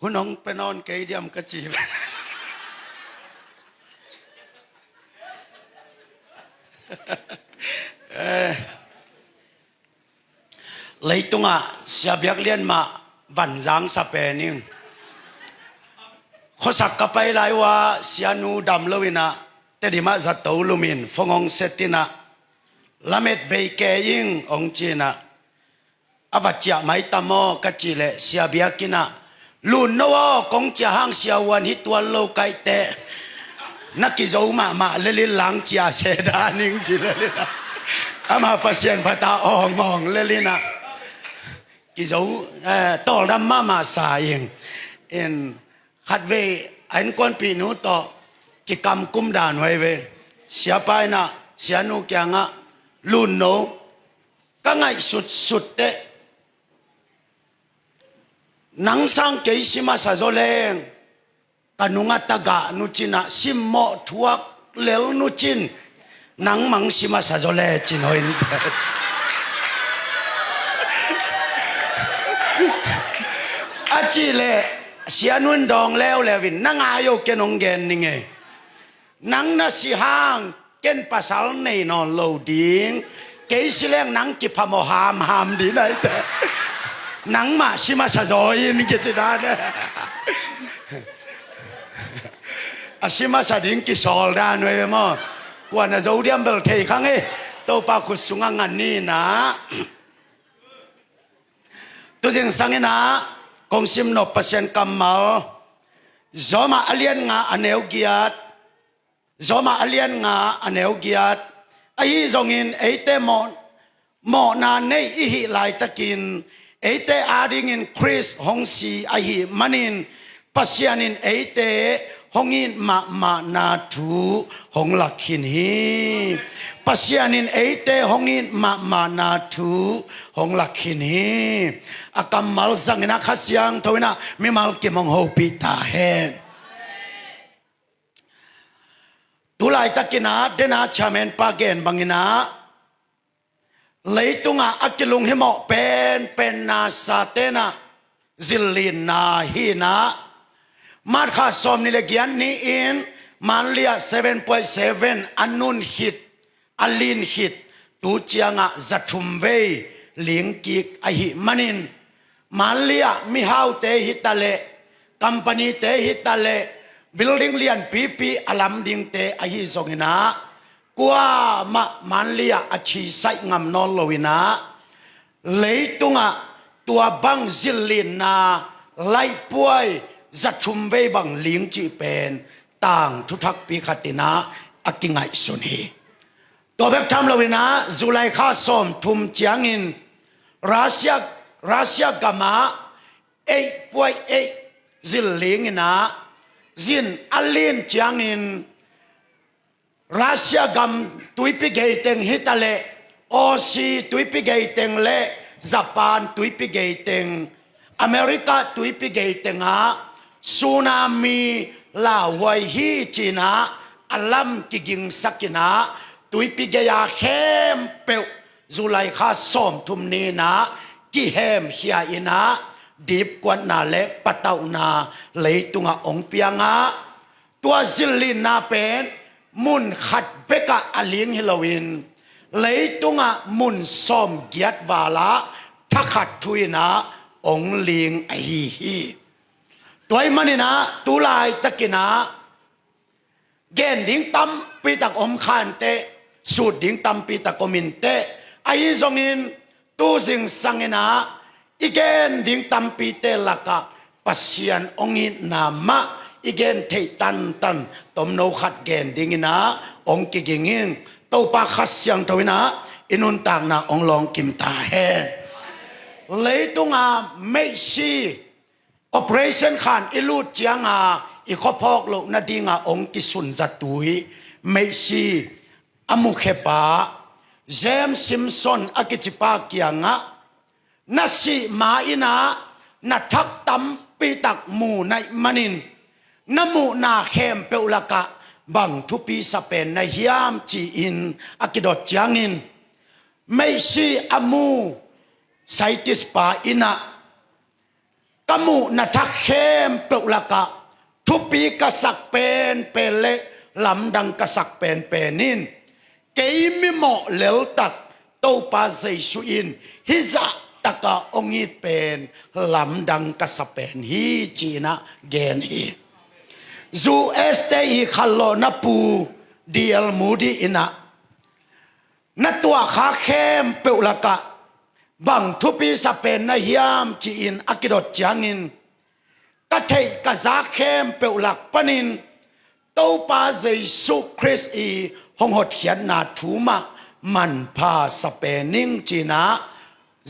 คุณน้องไปนอนเกยเดียมกระจีบเลยตรงอ่ะเสียเบียกเลียนมาวันจางสเปนิงข้อสักกับไปไลว่าเสียนูดำเลวินะแต่ดิมาจัดตัวลุมินฟงองเซตินะละเม็ดเบยเกยิงองจีนะอวัจจะไม่ตามอกจีเลเสียเบียกินะลุนนัวกงจะหางเสียวันฮิตวันโลกไกเตนักกิจมาเลลิลังจีอาเสดานิงจีเลลินะอามาพัศยันพัตาอององเลลินะกิจต่อรำมาสายเอ็นขัดเวอันก้อนปีนูต่อกิกรรมกุมดานไว้เวเสียไปนะเสียนูแกงะลุนโนก็ไงสุดเตะนังสังเกสิมาสะโจเลงกันุงตะกะนุจินะสิมโมทัวเลลนุจินนังมังสิมาสะโจเลจินโอินอาจีเลเสียนุนดองแล้วเลวินนังอายุเกนองเกนนี่ไงนังน่ะสิหางเกนภาษาในนอนโลดิงเกสิเลงนังกิพมหามดีไหนแต่นังมาชิมาสะโจยินกิจดาเนี่ยอาชิมาสะดิ้งกิสอลดานไว้มั้งกวนจะเอาเดียมเบลเทย์ครั้งเอ้ตัวปาคุสุงังอันนี้นะตัวจริงสังเกตนะกงซิมนบเปอร์เซ็นต์กำมาจอมาอเลียนงาอันเอวกียดจอมาอเลียนงาอันเอวกียดไอ้จงอินไอ้เตมอนนานในอีหิไลตะกินไอ้เตอาดิงินคริสฮงซีไอ้หิมันินปัสยานินไอ้เตฮงอินมานาทูฮงลักขินฮีปัสยานินไอ้เตฮงอินมานาทูฮงลักขินฮีอากัมมัลซังนะขัสยังทวินะมิมัลกิมงโฮปิตาเฮตุลายตะกินาเดนาชาเมนปาเกนบังกินาเลยตุงอากิลุงหิมอเป็นนาซาเตนะซิลลินนาฮีนามาดข้าสมนิเลกียนนี้อินมันเลีย 7.7 อันนุนฮิตอัลลินฮิตตูเจียงะจัตุมเวเลียงกิกอหิมันินมันเลียมิฮาวเตฮิตาเลคัมปานีเตฮิตาเลบิลดิ้งเลียนปีอลัมดิงเตอหิสงินะกัวมันเลียอชีไซงามนอลโลวินะเลยตุงะตัวบังซิลลินนาไล่ป่วยจัดชุมเวบังเลี้ยงจีเป็นต่างทุทักปีขัตินะอากิงไงสุนีตัวแบบทำโลวินะจุไลข้าสมทุมเจียงอินรัสเซียกามาป่วยซิลเลี้ยงนะซินอัลลินเจียงอินรัสเซียกัมตุยปิเกยเต็งฮิตาเลออซีตุยปิเกยเต็งเลญี่ปุ่นตุยปิเกยเต็งอเมริกาตุยปิเกยเต็งฮะสึนามิลาวัยฮีจีน่าอัลลัมกิกิงสักินะตุยปิเกยาเข้มเปวจุไลข้าสมทุมนีนะกิเฮมเฮียอินะดีบกวนนาเลปะตาวนาเลยตุงะองเปียงะตัวซิลินนาเป็นมุนขัดเบกะอลิงฮิโลวินเลยตุงะมุนซอมเกียดวาลาทักขัดทุยนะองลิงไอฮีตัวมันนี่นะตุลายตะกินะเกณฑ์ดิ้งตั้มปีตะอมขานเตสูดดิ้งตั้มปีตะกมินเตไอซงอินตูสิงสังเนะอีเกณฑ์ดิ้งตั้มปีเตลักะปัสยันองอินนามะอีเกนเทตันตมโนขัดเกนดิ่งนะองกิกิงิงตัวปากขัดยังทวินะอินุนต่างนะองลองกิมตาเฮเลยตุงาไม่ชีโอเปอเรชั่นขันอิลูดเจียงาอีข้อพอกโลกนาดิงาองกิสุนจัตุยไม่ชีอามุเคปาเจมซิมสันอากิจิปาเกียงะนัสิมาอินานัทักตัมปีตักมูในมันินน้ำมูนาเข้มเปอุลกะบังทุปีสเปนในฮิยามจีอินอากิดอดจางอินไม่ใช่อามูไซติสปาอินะ กมูนัทเข้มเปลุละกะทุปีกษักเป็นเลลำดังกษักเป็นนินเกยมิโมเลลตักโตปาเซชุอินฮิซาตะกะองอีเป็นลำดังกษักเป็นฮีจีนะเกนฮีจูเอสเตอีขัลโลนัปูดีเอลมูดีอินะนัตัวขาเข้มเปลุละกะบังทุปีสเปนนะยามจีอินอากิดจางอินกะเทกะซาเข้มเปลุลักปนินโตปาเยซูคริสต์อีหงหดเขียนนาทูมามันพาสเปนิงจีนา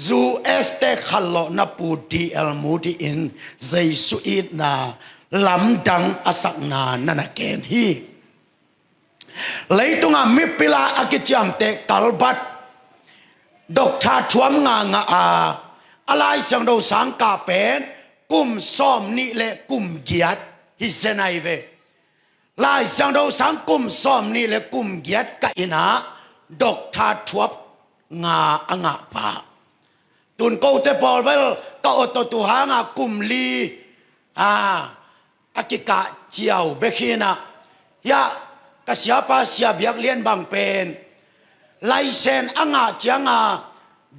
จูเอสเตขัลโลนัปูดีเอลมูดีอินเยซูอีนาลำดังอสักนานันเกนฮีเลยตุงามิปิลาอากิจามเตกัลบัตดอกชาทวมงางอะไรสังโดสังกาเป็นกุมซ้อมนี่เลกุมเกียรติฮิเซนไอเวลายสังโดสังกุมซ้อมนี่เลกุมเกียรติกะอินาดอกชาทวบงาอ่างปาตุนโกเตปอลเวลก็อตตุหางากุมลีอากิกะเจียวเบคีนะยะกะเสียปาเสียเบียกเลียนบางเป็นไลเซนอ่างจัง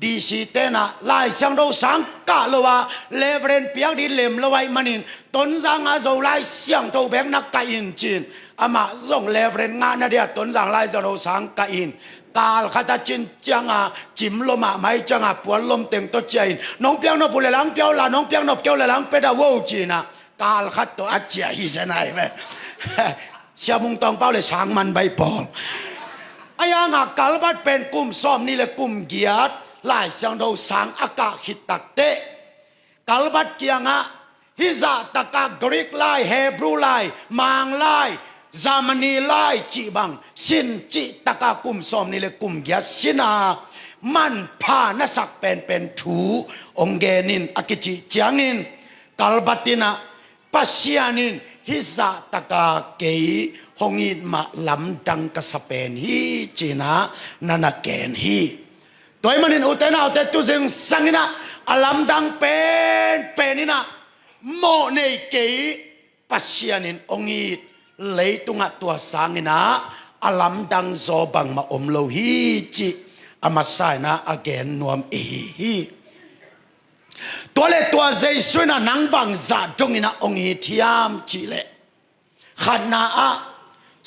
ดีซีเตนะไลเซนโดสังกะลวะเลเวรนเปียกดิเลมละไว้มันินตนสังอาโซไลเสียงโตแบงนักกะอินจีนอามาส่งเลเวรนงานนะเดียตนสังไลเซนโดสังกะอินกาลขัดจินจังจิมลมไม่จังปวดลมเต็งตัวใจน้องเปียงนบุเลลังเปียวละน้องเปียงนบเปียวเลลังเป็ดวูจีนะกาลขัดตัวอาเจียฮิเซนไอเวเสียมุงตองเป้าเลยช้างมันใบปออายางกาลบัดเป็นกลุ่มซ้อมนี่เลยกลุ่มเกียรติหลายเสียงเราสังอากาหิตักเตกาลบัดเกียงฮิซาตะกากรีกไลเฮบรูไลมังไลจามนีไลจีบังสินจิตะกากลุ่มซ้อมนี่เลยกลุ่มเกียรติสินามันพานสักเป็นถูองเกนินอากิจิจางนินกาลบัตินะปัสยานินฮิซาตะกาเกยหงอินมาลำดังกษัเป็นฮีจีนะนันเกนฮีตัวมันอินอุตนาอุตตุซึงสังนะลำดังเป็นนี่นะโมเนเกยปัสยานินองอินเลยตุงตัวสังนะลำดังโซบังมาอมโลฮีจีอามาไซนะอเกนนวมฮีตัวเลตัวเจสุนะนังบังจัดตรงนี้นะองค์อิทยามจีเลขันนา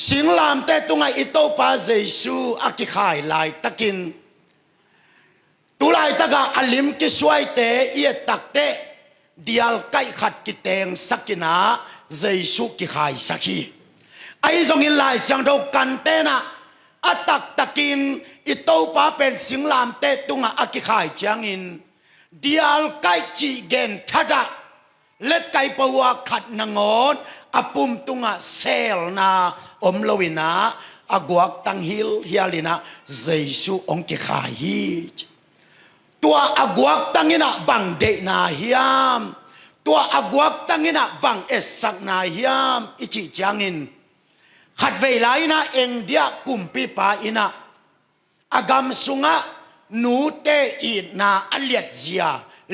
สิงลามเตตุงไออิโตปาเจสุอากิขายลายตะกินตุลายตะกะอลิมกิสวยเตเอียตักเตเดียลไกขัดกิเตงสักินาเจสุกิขายสักีไอทรงอินลายเสียงเรากันเตนะอัตักตะกินอิโตปาเป็นสิงลามเตตุงอากิขายจางอินเดียลไกจีเกนทัดะเล็ดไกปวะขัดนงอนอปุ่มตุงะเซลนาอมลวินาอากวกตังฮิลฮิอาลินาเจสุองกิขาฮีตัวอากวกตังอินะบังเดนาฮิยามตัวอากวกตังอินะบังเอสสักนาฮิยามอิจิจางอินขัดเวลาอินะเองเดียกุมปีปาอินะอากามสุงะนูเตอีนาอเลียดเจีย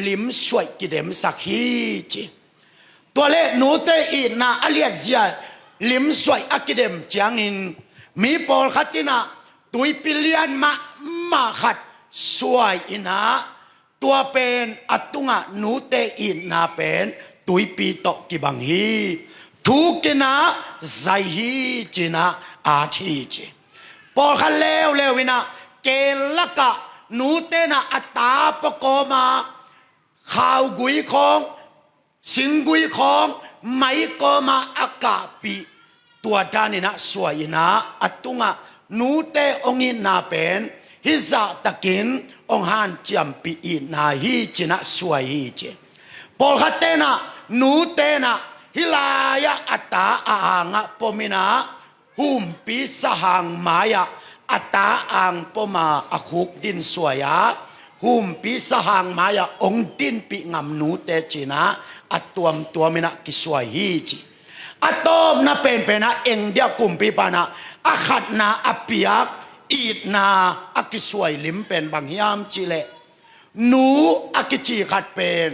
ลิมสวยกิเดมสักฮีจีตัวเลนูเตอีนาอเลียดเจียลิมสวยอกิเดมจางอินมีปอลขัดตินะตุยปิเลียนมาขัดสวยอินาตัวเป็นอตุงะนูเตอีนาเป็นตุยปีโตกิบังฮีทุกินาใจฮีจีนาอาทีจีปอลขัดเลววินาเกลกะนูเตนะอัตตาปโกมาข่าวกุยของสิงกุยของไม่ก็มาอากาปีตัวดานินะสวยนะอัตุงะนูเตองอินาเป็นฮิซาตะกินองฮันจำปีอินาฮีจินะสวยฮีเจปอลขัดเตนะนูเตนะฮิลายะอัตตาอาหางะปมินาหุมปีสหังมายะอัตตาอังปมาอคุกดินสวยหุมปีสหังมายาองดินปีงำนูเตจินะอัตตัวมินะกิสวยฮีจิอัตอมนะเป็นนะเองเดียกุมปีปานะอาขัดนาอปิยักอีดนาอากิสวยลิมเป็นบางยามจิเลนูอากิจีขัดเป็น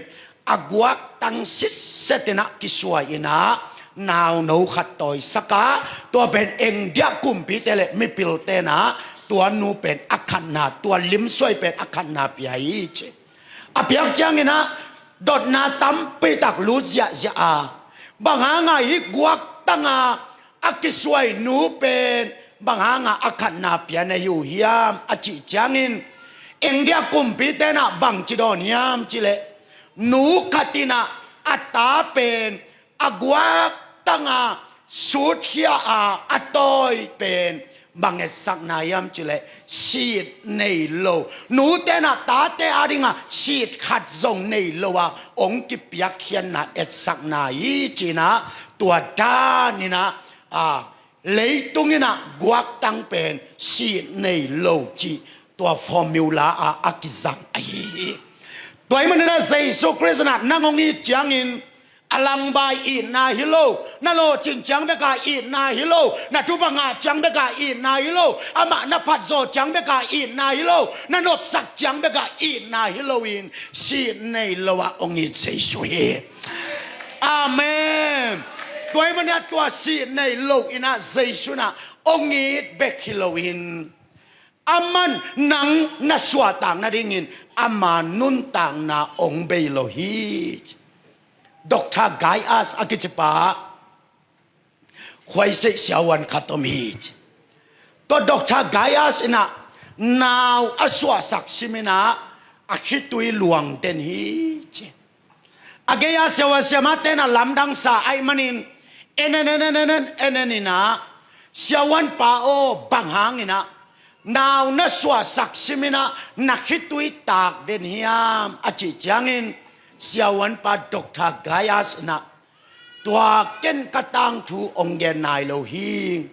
agwak tang sit setina kiswa ina now no khat toy saka to ben eng dia kumpi tele mi pil te na tua nu pen akhan na tua lim soi pen akhan na piai che apiak chang ina dot na tam pe tak lu zia zia a banganga hi guak tanga akiswai nu pen banganga akhan na pia na yu hiam achi changin eng dia kumpi te na bang chidon hiam chile nu khatina ata pen agwak tanga sut hia a atoi pen banget sak nayam chile sheet nei lo nu te na ta te adinga sheet khat zong nei lo wa ong ki piak khian na et sak na yi china tua da ni na leitung ina guak tang pen sheet nei lo chi tua formula akizang ai toy manana sei so krisna nangongi changin alang bai in na hilo na lo chin chang be ka in na hilo na tu banga chang be ka in na hilo ama na phat zo chang be ka in na hilo na nop sak chang be ka in na hilo in si nei lo wa ongi sei so he amen toy man ya tua si nei lo ina sei su na ongi be hilo in aman nang na swa tang na dingin ama nun tang na ong be lo hi Dr. Gaius Akichpa khoi se siawan khatomit to Dr. Gaius ina now aswa saksimina akhitui luang ten hi che ageya sewa sema tena lamdang sa ai manin enenina siawan pa o banghang ina now na swa saksimina nakhitui tak den hiam achi changin siawan pa Dr. Gaius na tua ken katang thu ongen nai lo hi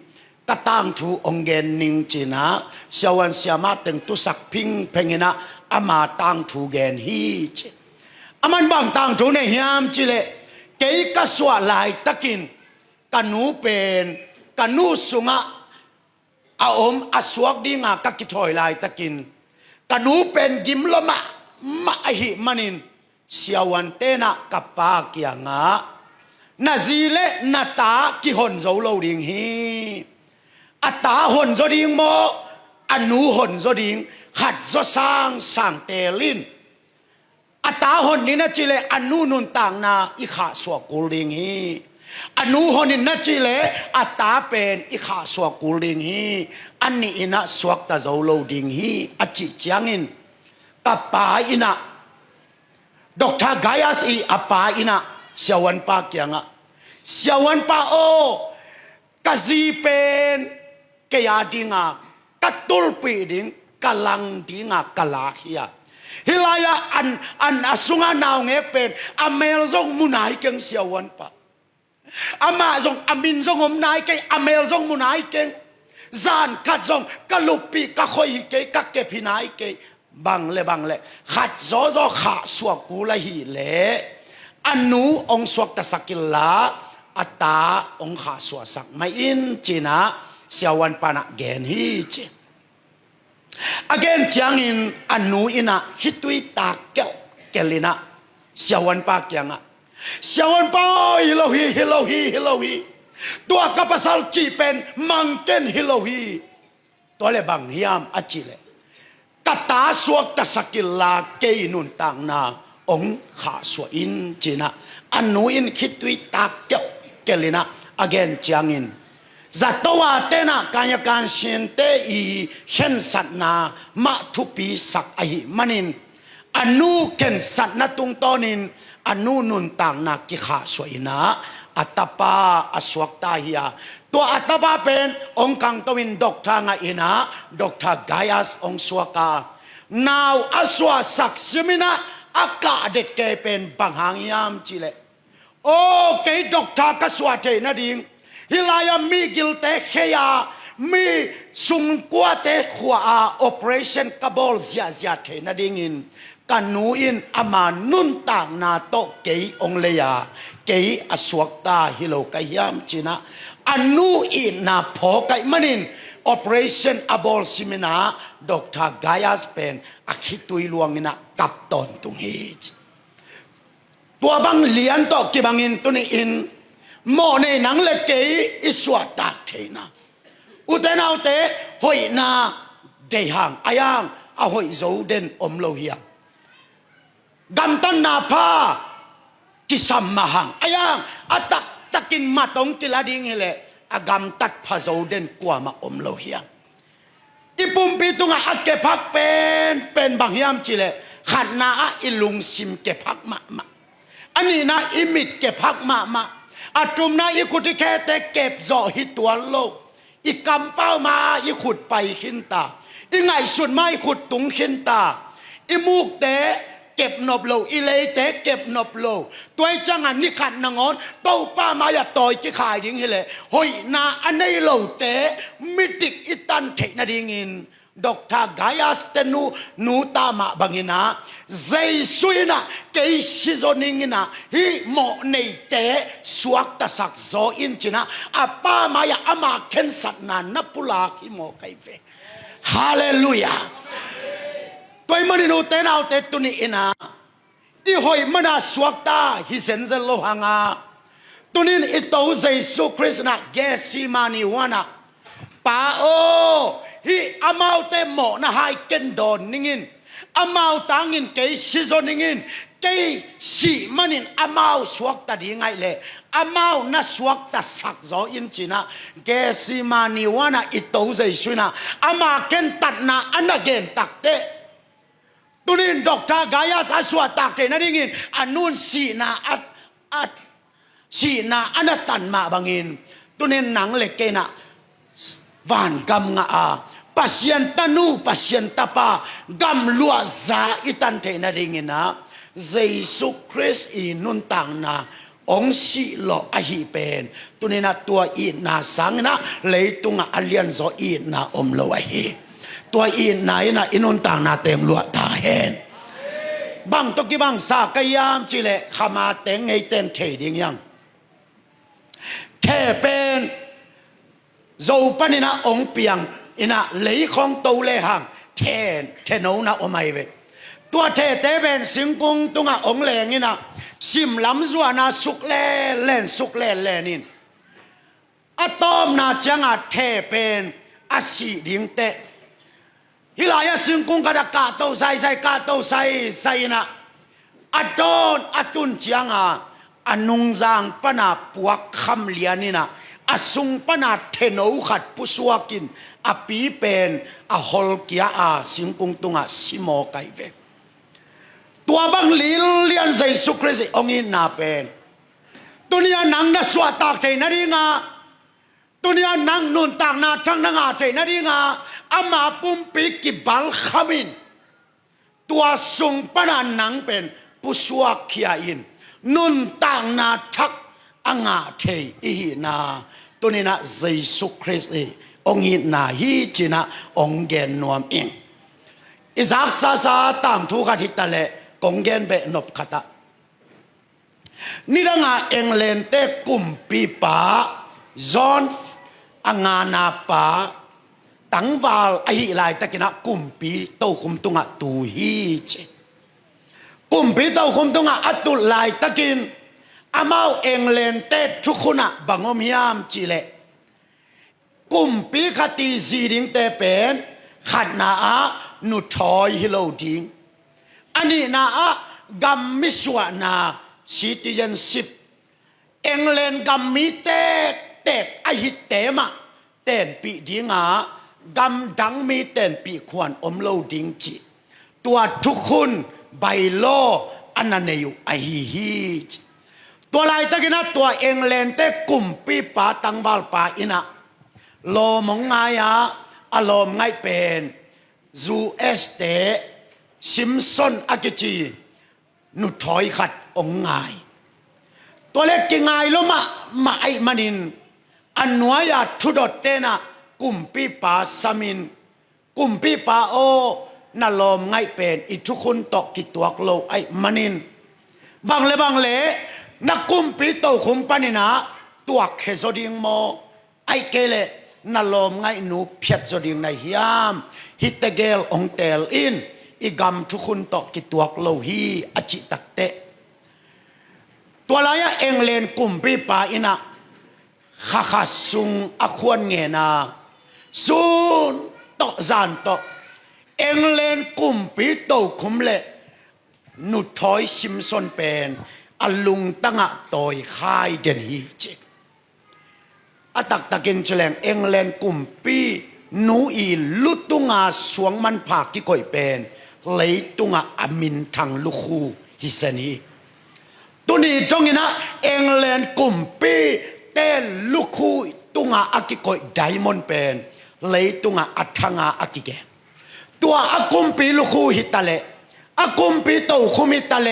katang thu ongen ning china siawan siama teng tu sak ping pengina ama tang thu gen hi che aman bang tang thu ne hiam chile kei ka swa lai takin kanu pen kanu sunga aom aswak dinga ka kithoi lai takin kanu pen gimloma ma hi manin siawan tena kapa kia nga na zile na ta ki hon zo lo ding hi ata hon zo ding mo anu hon zo ding hat zo sang telin ata hon ni na chile anu nun tang na i kha so kul ding hi anu hon ni na chile ata pen i kha so kul ding hi ani ina swak ta zo lo ding hi achi changin kapa ina Dr. Gaius apa ina siawan pa kianga siawan pa o kazi pen kaya dinga katul pi ding kalang dinga kalahia hilaya an asunga naw nge pen amel zong munai keng siawan pa ama zong amin zong om nai ke amel zong munai keng zan kat zong kalupi ka khoi ke ka ke phinai ke bang le khat zo zo kha suak ku la hi le anu ong suak ta sakilla ata ong kha suak sak mai in china siawan pana gen hi che again chang in anu ina hitui ta kelina siawan pa kyanga siawan pa hilohi tua kapasal chi pen mangken hilohi tole bang hiam achile kata suak ta sakilla ke nun tang na ong kha so in china anu in khitui tak kelina again changin zatowa tena kanya kan sinte i hen satna ma thupi sak ai manin anu ken satna tung tonin anu nun tang na ki kha so ina atapa aswak ta hiya to atapa pen ong kang towin Dr. nga ina Dr. Gaius ong swaka now aswa saksimina aka det ke pen banghang yam chile o ke Dr. ka swate na ding hilaya mi gilte kheya mi sung kwa te khwa operation kabol zia the na ding in kanu in ama nun tang na to ke ong leya ke aswak ta hilo kayam china anu in na pho kai manin operation abol simina Dr. Gaius pen akhitui luangina kapton tung hi ตัวบังเลียนตอกกิบังอินตุนีอินโมในหนังเล็กเกยอิสวาตากเทนะอุตนาวเตหอยนาเดหังอายังอาหอยโจเดนอมโลเฮียกัมตันนาพากิสัมมาหังอายังอาตักตักินมาตงกิลาดิงเฮเลอากำตัดพาโจเดนกว่ามาอมโลเฮียอีปุ่มปีตุงอาเก็บพักเป็นบางยามจิเลขันนาอิลุงซิมเก็บพักมาอันนี้นะอิมิดเก็บพักมาอาตุมนะอีขุดที่แค่แต่เก็บจ่อหิตัวโลกอีกำเป้ามาอีขุดไปขินตาอีไงสุดไม่ขุดตุงขินตาอีมูกเตะเก็บนบโลอีเลยเตะเก็บนบโลตัวจังอันนี่ขัดนางอนเต้าป้ามาอย่าต่อยจีขายดิ้งเฮเลยหอยนาอันนี้โลเตะมิติกอิตันเทนาดิ้งอินดอกทากายาสเตนูตามาบังอินาใจสุยนะเกยชิโซนิงอินาฮีโมเนเตะสวกตาสักโซอินจินะอาป้ามาอย่าอามาเข็นสัตนานับปุลาฮิโมไกเวฮาเลลูยาตัวมันนูเตนเอาเตตุนีอินาอีหอยมันอาสวกตาฮิเซนเซโลหังาตุนินอิโตเจสุคริสนะเกซิมานีวานะป้าโอฮีอามาเตโมนะไฮเกนดอนนิงินอามาตังินเกยซิโซนิงินเกยสีมันินอามาสวกตาดีไงเลยอามานะสวกตาสักโซอินจินะเกซิมานีวานะอิโตเจสุนะอามาเกนตัดนาอันนั้นเกนตักเตตุนินดอกทากายาสสวตักเทนั่นเองอันนู้นสีนาสีนาอันนั้นตันมาบางอินตุนินหนังเล็กเกนะวานกำงาปัสยันตานูปัสยันตาปากำลัวซาอิตันเทนั่นเองนะเยซูคริสต์อินุนตังนาองสิโลอหิเป็นตุนินะตัวอีนาสังนะเลยตุงอาเลียนโซอีนาอมโลอหิตัวอินไหนนะอินุนต่างนาเต็มลวดตาเห็นบางตกี้บางสากยามจิเลขมาเต็งไอเต็นเทดิ้งยังแค่เป็นโจปนินะองเปียงอินะเลยของตัวเลหังเทนนะอมัยเวตัวเทเตเป็นสิงกุงตุงองเลงินะซิมลำจวนาสุกเล่นสุกเล่นินอะตอมนาจังอาเทเป็นอาศิดิ้งเตฮิลายาสิงกุงกระกาโตไซกาโตไซนะอดอนอตุนจียงอานุงจางปนาปวกคำเลียนี่นะอสุงปนาเทโนขัดปุสวากินอปีเป็นอฮอลกียาสิงกุงตุงสิโมไกเวตัวบังลิลเลียนเยซูคริสต์องอินนาเป็นตัวนี้นังนัสวาตากเทนาดีงาตัวนี้นังนุนตากนาทั้งนังอาเทนาดีงาอามาปุ่มปีกิบัลขมินตัวสุงปนานังเป็นปุสวาขียอินนุนต่างนาทักอ่างาเทอีนาตัวนี้นะเยซูคริสต์องค์นาฮีจินะองเกนนวมอิงอิซักซาตามทุกทิตเลกงเกนเบนบขตานี่ดังเอ็งเลนเตกุมปีป้าจอนอ่างานาป้าตั้งวาลไอหลายตะกินะกุมปีเต้าคุมตุงะตูฮีเจกุมปีเต้าคุมตุงะอัตุลายตะกินอามาเองเลนเตทุกคนะบังอมยามจิเลกุมปีคติซีดิงเตเป็นขัดนานุทอยฮิโลดิงอันนี้นากัมมิสวนาซิติเซนชิพเองเลนกัมมิเตอหิเตมะเต้นปีดิงกำดังมีเต้นปีควรอมโลดิงจิตัวทุกคนใบโลอันนั้นอยู่ไอฮีจิตัวลายตะกินะตัวเองเลนเตกุมปีป้าตังบาลป้าอินะโลมงไงอารมณ์ไงเป็นจูเอสเตซิมสันอากิจีนุถอยขัดองไงตัวเล็กกิงไงลมาไอมันินอันนัวยาทุดเตนะกุมปีป้าสามินกุมปีป้าโอนาลมไงเป็นอีทุกคนตกกิตัวโลไอมันินบางเลนักกุมปีโตคุมปานินะตัวเคโซดิงโมไอเกเลนาลมไงหนูเพียรโซดิงในฮิยามฮิตเกลองเตลอินอีกำทุกคนตกกิตัวโลฮีอจิตักเต ตัวลายเองเลนกุมปีปาอินะข้าข้าซุงอควรเงนาซุนโตจานโตเองเลนกุมปีโตคุมเลนุทอยซิมซอนเป็นอลุงตั้งตอยคายเดนฮีจิอตักตะกินเฉลงเองเลนกุมปีนูอีลุตุงาสวงมันผากที่ก่อยเป็นเลยตุงาอามินทางลุคูฮิสนีตุนี้ตรงนี้นะเองเลนกุมปีเต้นลุคูตุงาอากิก่อยไดมอนเป็นเลยตุงาอัฐงาอากิเกตัวอากุมปีลุคูฮิตาเลอากุมปีโตคุมิตาเล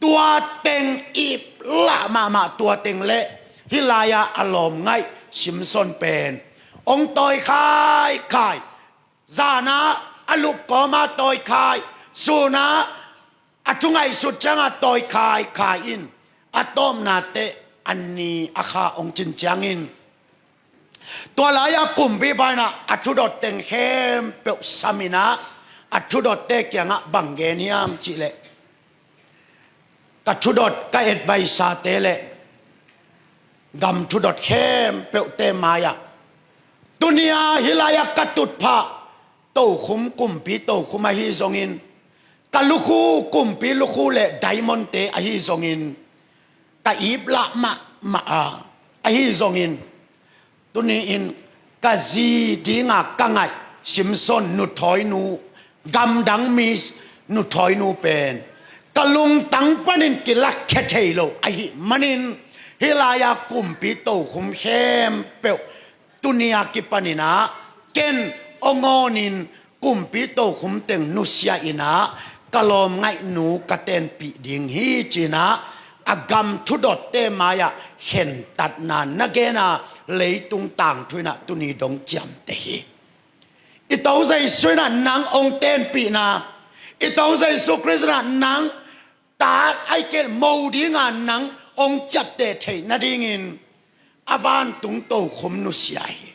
ตัวเต็งอีบละมาตัวเต็งเละฮิลายาอารมณ์ไงชิมซอนเป็นองตอยคายซานะอลุปกอมาตอยคายสูนะอัตุงไงสุดจังตอยคายอินอะตอมนาเตอันนี้อาคาองจินจางอินตัวลายกุมปีไปนะอัตุดอดเต็งเข้มเปลสามินะอัตุดอดเตกยังบังเกนียมจิเลกัตุดอดก็เอ็ดใบซาเตเลกำทุดอดเข้มเปลเตมายาตุนียฮิลายกัตุดพะโตคุมกุมปีโตคุมอหิซงอินกะลุคูกุมปีลุคูเลไดมอนเตอหิซงอินกะอีบละมาอหิซงอินตุนีอินกะซีดีงากังไงซิมซอนนุทอยนูกำดังมีนุทอยนูเป็นกะลุงตังปนินกิลักแคเทโลอหิมันินฮิลายกุมปีโตคุมเข้มเปลตุนียกิปานินะเกนองอนินกุมปีโตคุมเต็งนุสยาอินะกะลอมไงหนูกะเตนปีดิงฮีจีนะอากำทุดอดเตมายะเห็นตัดนานนักเกนะเลยตุงต่างทุยนะตุนีดงจำเตฮีอิตาใจสวยนะนางองเตนปีนะอิตาใจสุคริสนะนางตาไอเกลโมดีงานนางองจับเตเทนาดิงินอาวานตุงโตคุมนุสยาฮี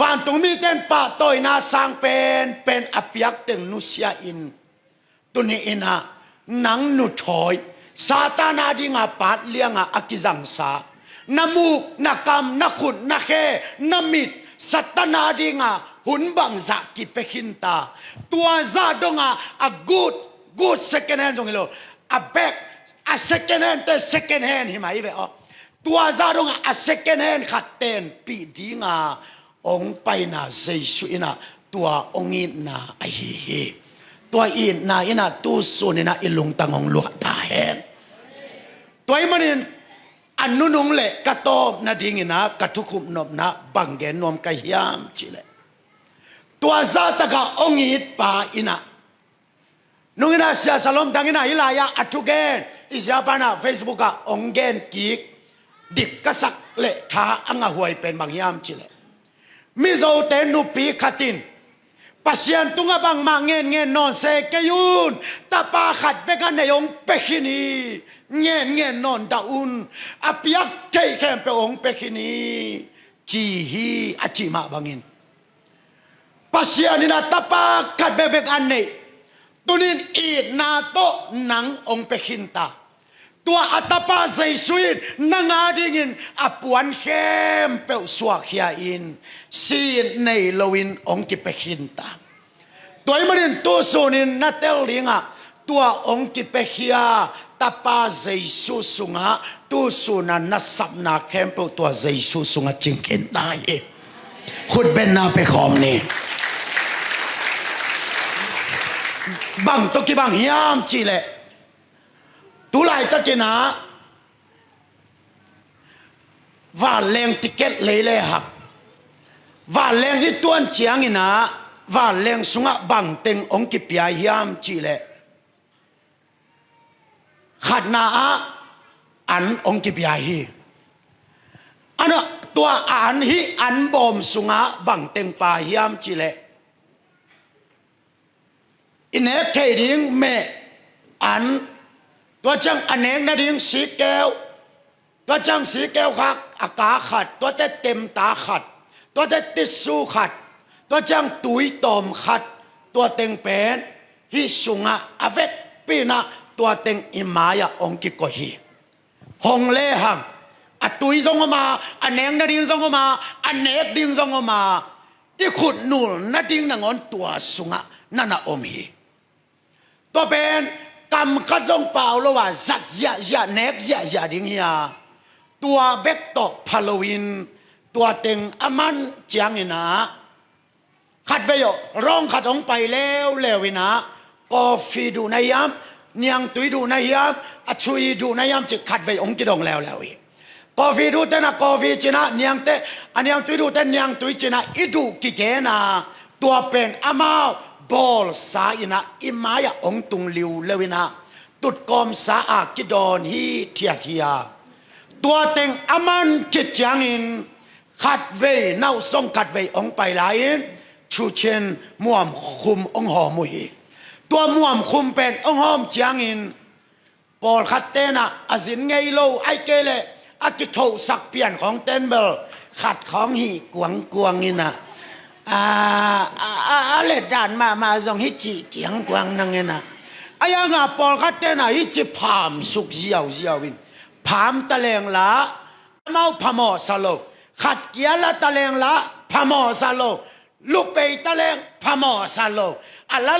วานตุงมีเต้นป่าต่อยนาสร้างเป็นอภิยักเต็งนุสยาอินตุนีอินะหนังนุถอยซาตานาดิงาปาดเลียงอากิจังสานามูกนากำนาขุนนาเคนามิดสัตนาดิงาหุนบังจักกิเปขินตาตัวซาดงอากูด second hand จงเฮโลอาแบกอา second hand แต่ second hand หิมายเวอตัวซาดงอา second hand ขัดเต็นปีดิงาองไปนาเซซุอินะตัวองอินาไอเฮตัวอินาอินะตูสุนินะอิลุงตังองลวดาเฮนตัวมันอินอันนุนงเละกะโตนาดิงินะกะทุคุมนบนะบังเกนนวมกะยามจิเลตัวซาตะกะองอิปาอินะนุงินะเสียสลอมดังอินะฮิลายาอัตุเกนอิซาปานะเฟซบุ๊กะองเกนกิกดิกกะสักเละทาอังะหวยเป็นบางยามจิเลมิโซเตนุปีขัดินปัสยันตุงบังมาเงินนอนเซกยุนตาปาขัดเบกันในองเปขินีเงินนอนดาอุนอภิยักเทแคมเปองเปขินีจีฮีอจิมาบังินปัสยันนินาตาปาขัดเบกันในตุนินอีนาโตนังองเปขินตาตัวอัตปาใจสุยนางาดิงินอปวนเข้มเปลสวกเฮียอินซีนในลวินองกิเปขินตาตัวมันนตัวสุนินนัตเตลลิงะตัวองกิเปเฮียตาปาใจสุสุงะตัวสุนันนัสสับนาเข้มเปลตัวใจสุสุงะจิงเกินได้ขุดเป็นนาเปคอมนี่บังตกิบังยามจีเลตุลายตะกินะว่าแรงติเก็ตเลยหักว่าแรงที่ต้นเจียงอินะว่าแรงสุงะบังเต็งองกิปยายามจีเลขัดนาอันองกิปยาฮีอันนั้นตัวอันฮีอันบอมสุงะบังเต็งปายามจีเลอินเนกเทดิงเมอันตัวจังอเนกนาดิงสีแก้วตัวจังสีแก้วขักอากาขัดตัวเต็มตาขัดตัวติดสูขัดตัวจังตุยตอมขัดตัวเต็งเป็นฮิสุงะอเวกปีนะตัวเต็งอิมายาองกิโกฮี หงเล่หังอัตุยซงมาอันเนงนาดิงซงมาอันเนกดิงซงมาอีขุดนูนาดิงนางอนตัวสุงะนั่นน่ะอมฮีตัวเป็นกำขัดซงเปล่าแล้วว่าจัดจะเนกจะดิงเฮียตัวเบกตกพาโลวินตัวเต็งอามันเจียงอินะขัดไปอยู่ร้องขัดองไปแล้ววินะกาแฟดูในยามเนียงตุยดูในยามอชุยดูในยามจะขัดไปองกิดองแล้วอีกาแฟดูแต่นะกาแฟจีนะเนียงเตอันเนียงตุยดูแต่เนียงตุยจีนะอีดูกิเกนะตัวเป็นอามาบอลสาอินะอิมายาองตุงลิวเลวินะตุดกอมสาอากิดอนฮีเทียตัวเต็งอามันกิจจังอินขัดเวน่าส่งขัดเวองไปหลายชูเชนม่วมคุมองหอมุยตัวม่วมคุมเป็นองหอมจางอินปอลขัดเตนะอาจินไงโลไอเกเลอากิโตสักเปลี่ยนของเตนเบลขัดของหีกวงอินะเลดานมาจงฮิจิเกียงกวางนั่งอินะอายังปอลขัดเตนะฮิจิพามสุกเจียววินพามตะเลงละเมาพามอสโลขัดเกียละตะเลงละพามอสโลลูกไปตะเลงพามอสโลอัลลา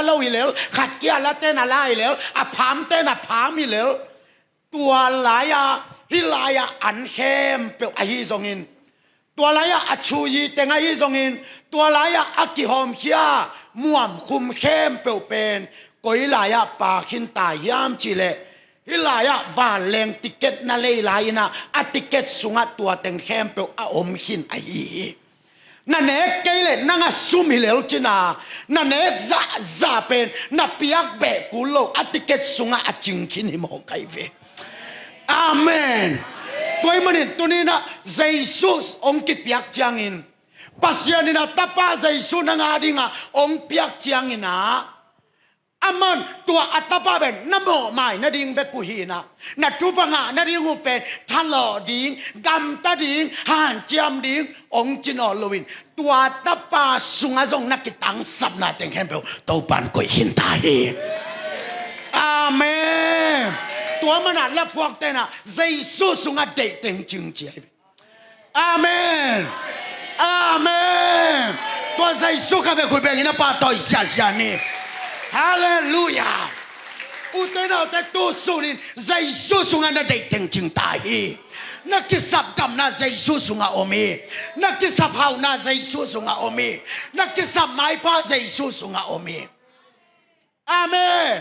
โลอีเหลวขัดเกียละเต้นอะไรเหลวพามเต้นพามอีเหลวตัวหลายฮิลายอันเข้มเปียวไอฮิซงอินตัวหลายอัชูยีเต็งไอฮิซงอินตัวหลายอักิหอมเขียม่วมคุมเข้มเปียวเป็นก็ฮิลายปาขินตายามจิเลฮิลายบาเลงติเกตนาเลลายนะอติเกตสุงะตัวเต็งเข้มเปียวอมขินไอฮีนั่นเองเกลนั่งซุ่มฮิเลวจินานั่นเองจะเป็นนับเปียกเบกุโลอติเกตสุงะจิงขินหิมหอกไกเวอาเมนตัวมันนี่ตัวนี้นะเยซูองค์กิเปียกจังอินปัสยานี่นะตาป้าเยซูนังอาดิงะองค์เปียกจังอินะอามันตัวอัตตาเป็นน้ำโมไม่นาดิงเบกุฮีนะนัดทุบังะนาดิงอุเป็นทันหล่อดิงกัมตาดิงหันเจียมดิงองค์จินอลวินตัวตาป้าสุงะจงนักกิตังสับนาเต็งเฮมเปลตัวปันกุยหินตาเฮอาเมนตัวมันน่ะและพวกเต้น่ะเยซูสุงะเดเต็งจึงเจียอาเมนอาเมนตัวเยซูกับเบกุเป็นยินป้าต่อยเสียนี่ฮาเลลูยาอุตนาแต่ตัวสุนินเยซูสุงะนาเดเต็งจึงตายนักกิสับดำนาเยซูสุงะโอมีนักกิสับเฮานาเยซูสุงะโอมีนักกิสับไม้พาเยซูสุงะโอมีอาเมน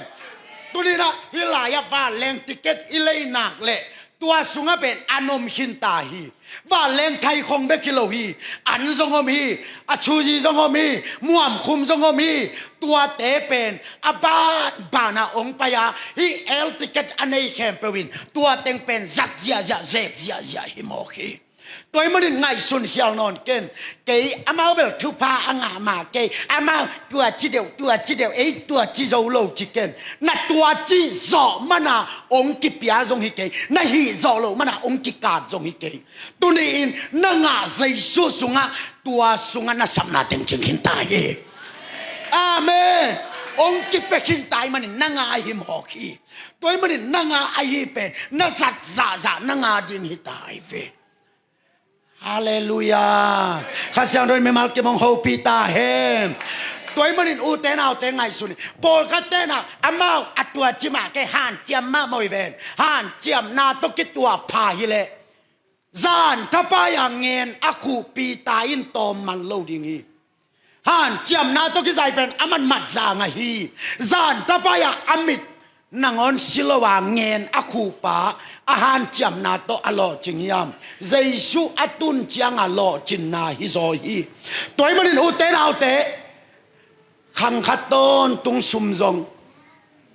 ตัวนี้นะฮิลายาฟ้าแรงติเกตอิเลนักเละตัวสุงะเป็นอนมหินตาฮีว่าแรงไทยคงเบกิโลฮีอันซงอมีอชูจีซงอมีม่วมคุมซงอมีตัวเตเป็นบานาองปยาฮีเอลติเกตอันในแคมเปวินตัวเต็งเป็นจักเจียฮิโมคีตัวมันไงสุนเฮียวนอนเกนเกยอามาเบลทุพาอ่างมาเกยอามาตัวจีเดียวตัวจีโซโลจิเกนนัดตัวจีโซมันน่ะองกิปยาจงฮิเกยนัดฮิโซโลมันน่ะองกิกาจงฮิเกยตัวนี้อินนังอาใจสุสุงะตัวสุงะน่ะสัมนาเต็งจึงหินตายอาเมนองกิเปหินตายมันนังอาหิมหอกีตัวมันนังอาหิเป็นนัสัตซานังอาดิงฮิตายเวฮาเลลูยาข้าเสียงโดยไม่มาเก็บมองโฮปีตาเฮมตัวมันอินอูเตนเอาเตงไงสุนีโปลกัตเตนะอามาอัตัวจิมาแกหันเจียมมาโมยเวนหันเจียมนาตกิตัวพาฮิเลจานทัพายางเงินอาคูปีตาอินตอมมันโลดิงีหันเจียมนาตกิใจเป็นอามันมัดจางฮีจานทัพายาอามิดนางอนสิลวางเงินอาคูปาอาหารจำนาโตอลอจิงยามเยซูอัตุนจังอลอจินนาฮิโซฮีตัวมันอุเตนเอาเตขังขัดตนตุงซุมจง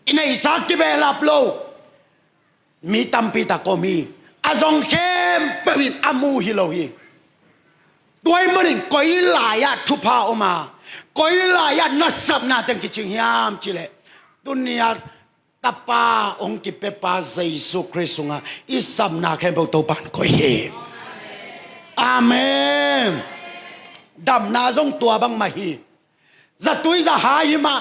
อินไอสักกิเบลับโลมีตัมปีตะโกมีอาจงเข้มเป็นอามูฮิโลฮีตัวมันก็อิลายะทุพาออกมาก็อิลายะนัสบนาเต็งกิจิงยามจิเลตุนียตาป้าองค์กิเปป้าเยซูคริสต์งะอิสัมนาแค่เบาตัวปานก็เฮอาเมนดำนาจงตัวบังมาฮีจะตุยจะหาหิมะ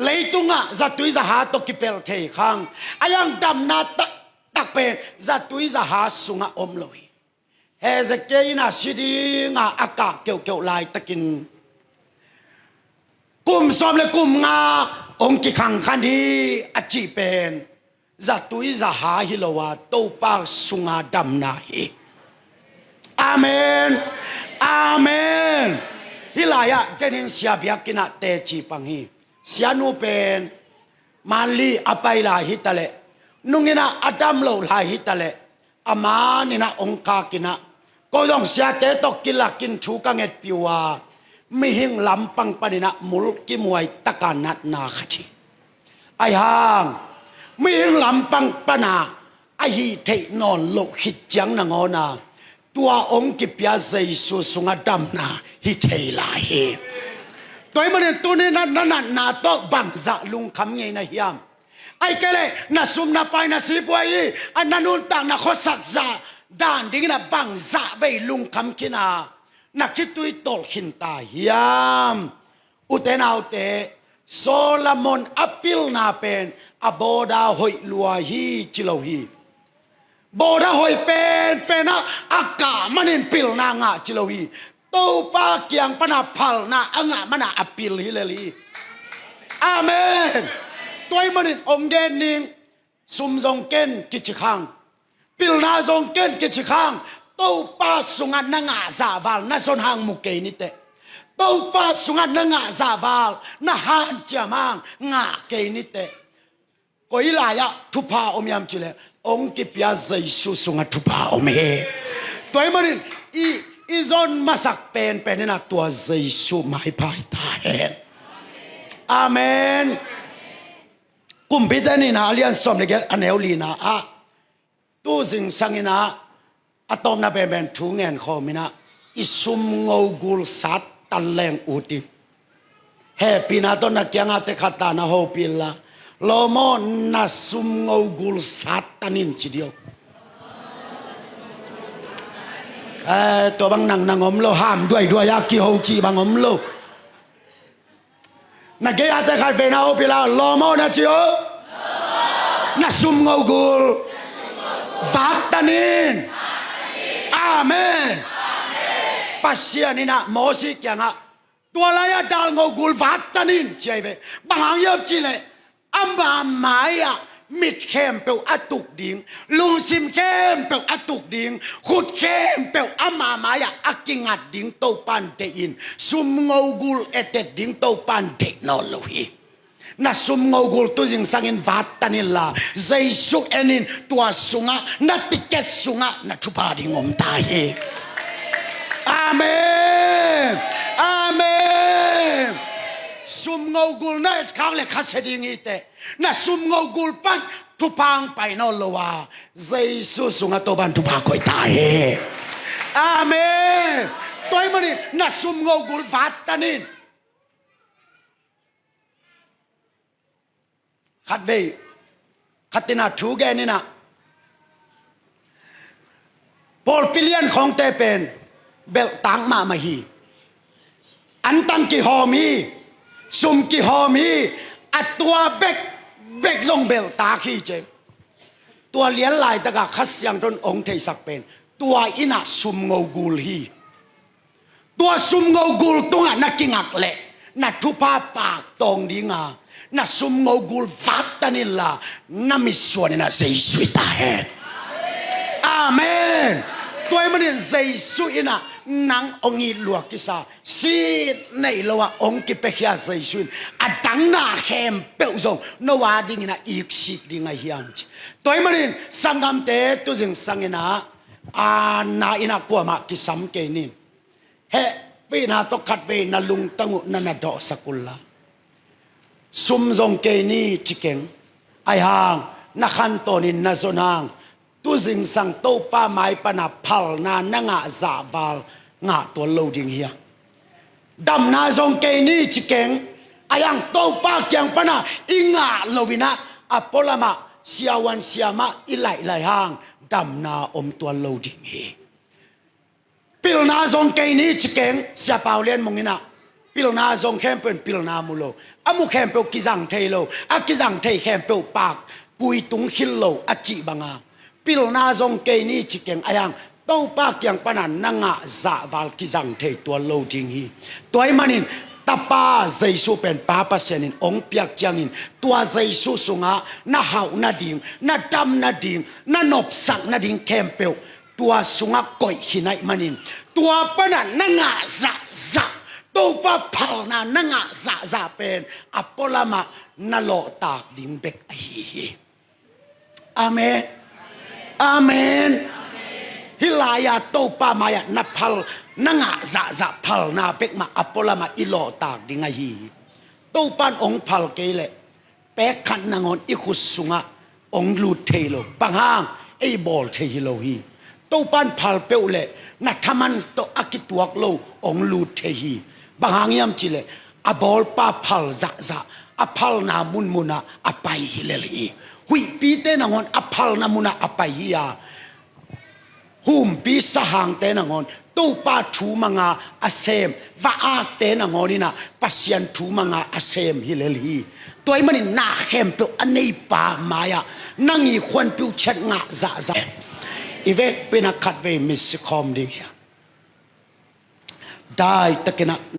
เลยตุงะจะตุยจะหาตกิเปลเทขังอายังดำนาต ตักเป็นจะตุยจะหาสุงะอมลอยเฮเซเกยน่ะสิดีงาอากาศเกี่ยวลายตะกินกุมซอมเลยกุมงาองค์กิขังคันดีอจิเป็นจะตุยจะหาฮิโลวาโตปาสุงาดำนาฮีอาเมนอาเมนฮิลายะเจนินเสียบิยกินะเตจิปังฮีเสียนูเป็นมาลีอภัยลาฮิตะเลนุงินะอดัมโลลาฮิตะเลอามานินะองคากินะก็ต้องเสียเตตกินละกินถูกังเอ็ดปิวามิหิงลำปังปนินะมุลกิมวยตะการนัดนาขจิไอห่างมิหิงลำปังปนาไอฮีเทนอนโลหิตจังนางอนาตัวองค์กิปยาเซสุสุงดัมนาฮิเทลาเฮตัวมันตัวนี้นาโตบังจะลุงคำเงยนะฮิยามไอ้เกลน่ะซุมน่ะไปน่ะสีบวยอันนั้นนุ่นต่างน่ะขอสักจะด้านดิ้งน่ะบังจะไปลุงคำกินานักคิดตุยตอลขินตาฮิยามอุเทนาอุเตโซลามอนอปิลนาเป็นอโบดาหอยลัวฮีจิโลฮีโบดาหอยเป็นนะอากามันอินปิลนางะจิโลฮีตูปาเกียงปนาพัลนาอ่างะมันอปิลฮิเลลีอาเมนตัวมันองเดนนิงซุมจงเกนกิจขังปิลนาจงเกนกิจขังตูปาสุงันนางาซาวาลนาสนหางมุกเกนิเตตูปาสุงันนางาซาวาลนาฮันจามังงาเกนิเตก็อิลายะทุพาอมยามจิเลองกิปยาเซสุสุงัทุพาอมเฮตัวมันอีซอนมาสักเป็นนะตัวเซสุไม่พายตาเฮอาเมนกุมพิจารณาเลียนสมเด็จอันเอลลีนาอะตู้สิงสังนาอะตอมนาเป็นทุงเงินขอมินะอิสุมงูกุลสัตตัลเลงอุติเฮปีนาตอนนักยังอาเตขัตานาโฮปิลละโลโมนาสุมงูกุลสัตตันินจิเดียวตัวบางนังอมโลห้ามด้วยยากิโฮจีบางอมโลนักยังอาเตขัตเวนาโฮปิลละโลโมนาจิโอนาสุมงูกุลสัตตันินอาเมนปัสยานินะโมสิกยังอ่ะตัวลายดาลงูกุลฟัตตันินใช่ไหมบางอย่างจีเลยอัมบามหมายอ่ะมิดเข้มเปลวอัตุกดิ่งลุงซิมเข้มเปลวอัตุกดิ่งขุดเข้มเปลวอัมมาหมายอ่ะอักกิงัดดิ่งโตปันเตอินซุมงูกุลเอเตดิ่งโตปันเทคโนโลยีna sum ngogul tu jing sangin vat tanilla zai su enin tua sunga na tiket sunga na thupa ding om ta hi amen amen sum ngogul na khang le khaseding ite na sum ngogul pan thupang pai no lowa zai su sunga to ban thupa koi ta hi amen toy mani na sum ngogul vat taninขัดเบยขัดตินาถูแกนี่นะพอลปิเลียนของเตเป็นเบลตังมาฮีอันตังกิฮอมีซุมกิฮอมีอัดตัวเบกซงเบลตาขี้เจตัวเลี้ยนลายตะกะขัดเสียงจนองเทสักเป็นตัวอินะซุมงูกูลฮีตัวซุมงูกูลตัวนักกิงักเละนักทุพาปากตองดีงาna sumogul vata nila na misyon na Jesu itahen amen toy manin Jesu ina nang ongi luak kisa si nei lawa ong ki pekhia Jesu adang na hem peuzong no wa ding na iksik ding a hiam toy manin sangam te tu jing sangina a na ina ko ma kisam ke nin he pe na to khat pe na lung tangu na na do sakullaซุมจงเกนี่จิเก่งไอหางนักขันตอนินนาซนางตุสิงสังโตป้าไม้ปนาพัลนานงะซาวาลงะตัวโลดิงเฮียดำนาจงเกนี่จิเก่งไอยังโตป้าเกียงปนาอิงะโลวินะอปอลามะเสียวันเสียมาอิไหลหางดำนาอมตัวโลดิงเฮปิลนาจงเกนี่จิเก่งเสียเปล่าเลียนมงินะปิลนาจงเข้มเป็นปิลนามุโลอามุเข้มเป็นกิจังเทโลอากิจังเทเข้มเป็นปากปุยตุงฮิลโลอาจิบังอา pil na zong ke ni chikeng ayang to pa kyang panan nanga za wal ki jang thei tua lo ding hi toy manin tapa jaisu pen papa senin ong piak changin tua jaisu sunga na hau na ding na dam na ding na nop sak na ding kempeu tua sunga koi hinai manin tua panan nanga za za to pa phal na nanga za za pen apolama na lo tak ding bek hi amen amen hilaya to pa maya na phal nanga za za phal na bek ma apolama ilo tak ding hi to pan ong phal ke le pek khan nangon i khus sunga ong lu thelo panghang ei bol thelo hi to pan phal pe le na thaman to akituak lo ong lu thehi bahang yam chile a bol pa phal za za a phal na mun muna a pai hileli hui pi te nangon a phal na muna a pai ya hum pi sahang te nangon to pa thu manga asem va ak te nangon ina pasian thu manga asem hileli toy mani na khem pe anei pa maya nangi khwan pu chet nga za za ive pena khat ve mis khom ding ya dai takena